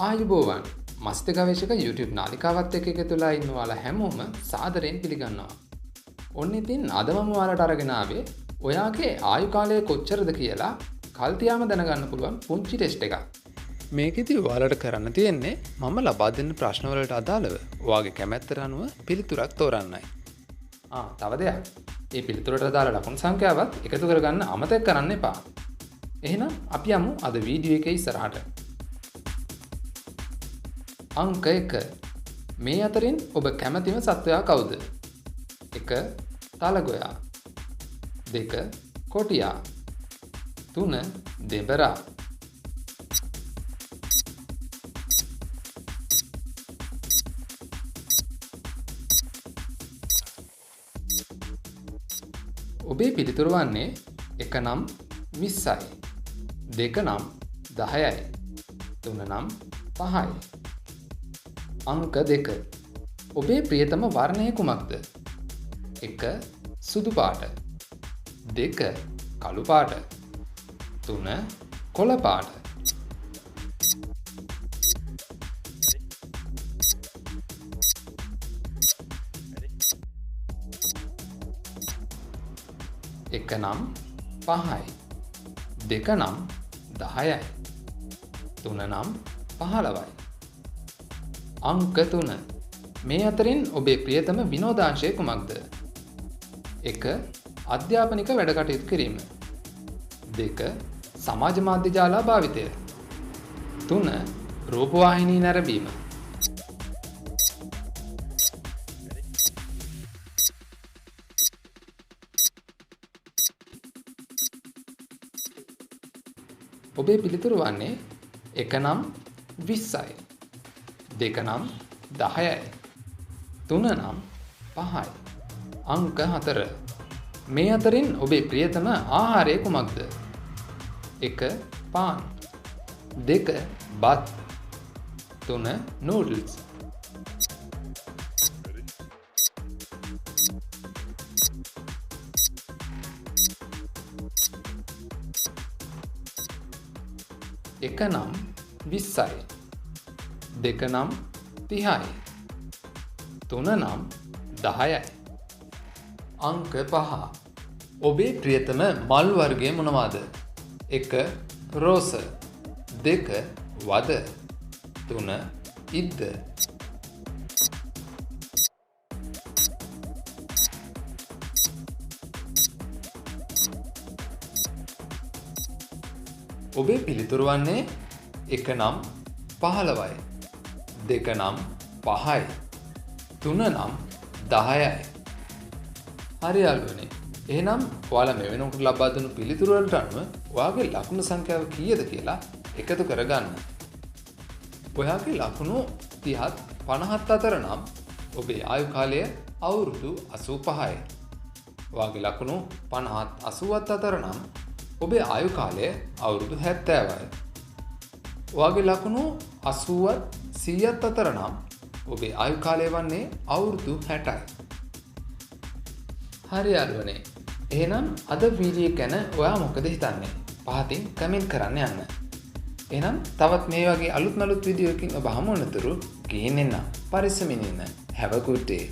ආයුබෝවන් මස්ත ගවේෂක YouTube නාලිකාවත් එක්ක එකතු වෙලා ඉන්න ඔයාලා හැමෝම සාදරයෙන් පිළිගන්නවා. ඔන්න ඉතින් අද මම ඔයාලට අරගෙන ආවේ ඔයාගේ ආයු කාලය කොච්චරද කියලා කල්තියාම දැනගන්න පුළුවන් පුංචි ටෙස්ට් එකක්. මේකෙදි ඔයාලට කරන්න තියෙන්නේ මම ලබා දෙන්න ප්‍රශ්න වලට අදාළව ඔයාගේ කැමැත්තට අනුව පිළිතුරක් තෝරන්නයි. තව දෙයක්. මේ පිළිතුරට අදාළ ලකුණු සංඛ්‍යාවත් එකතු කරගන්න අමතක කරන්න එපා. එහෙනම් අපි යමු අද වීඩියෝ එකේ ඉස්සරහට. අංක 1. මේ අතරින් ඔබ කැමතිම සත්වයා කවුද? 1. තලගොයා 2. කොටියා 3. දෙබරා ඔබේ පිළිතුර වන්නේ 1 නම් 20යි 2 නම් 10යි 3 නම් 5යි. අංක 2. ඔබේ ප්‍රියතම වර්ණය කුමක්ද? 1. සුදු පාට 2. කළු පාට 3. කොළ පාට. එක නම් 5යි 2 නම් 10යි 3 නම් 15යි. අංක 3. මේ අතරින් ඔබේ ප්‍රියතම විනෝදාංශය කුමක්ද? 1. අධ්‍යාපනික වැඩ කටයුතු කිරීම 2. සමාජ මාධ්‍ය ජාලා භාවිතය 3. රූපවාහිනී නැරඹීම. ඔබේ පිළිතුර වන්නේ 1 නම් 20යි 2 නම් 10යි 3 නම් 5යි. අංක 4. මේ අතරින් ඔබේ ප්‍රියතම ආහාරය කුමක්ද? 1. පාන් 2. බත් 3. නූඩල්ස්. එක නම් 20යි 2 නම් 30යි 3 නම් 10යි. අංක 5. ඔබේ ප්‍රියතම මල් වර්ගය මොනවාද? 1. රෝස 2. වද 3. ඉද්ද. ඔබේ පිළිතුර වන්නේ 1 නම් 15යි 2 නම් 5යි 3 නම් 10යි. හරි යාළුවනේ. එහෙනම් ඔයාලා මේ වෙනකොට ලබා දුන්නු පිළිතුරු වලට අනුව ඔයාගේ ලකුණු සංඛ්‍යාව කීයද කියලා එකතු කරගන්න. ඔයාගේ ලකුණු 30ත් 50ත් අතර නම් ඔබේ ආයු කාලය අවුරුදු 85යි. ඔයාගේ ලකුණු 50ත් 80ත් අතර නම් ඔබේ ආයු කාලය අවුරුදු 70යි. ඔයාගේ ලකුණු 80ත් 100ත් අතර නම් ඔබේ ආයු කාලය වන්නේ අවුරුදු 60යි. හරි යාළුවනේ. එහෙනම් අද වීඩියෝ එක ගැන ඔයා මොකද හිතන්නේ? පහතින් කමෙන්ට් කරන්න යන්න. එහෙනම් තවත් මේ වගේ අලුත් වීඩියෝ එකකින් ඔබ හමු වෙනතුරු ගිහින් එන්න. පරිස්සමින් ඉන්න. Have a good day.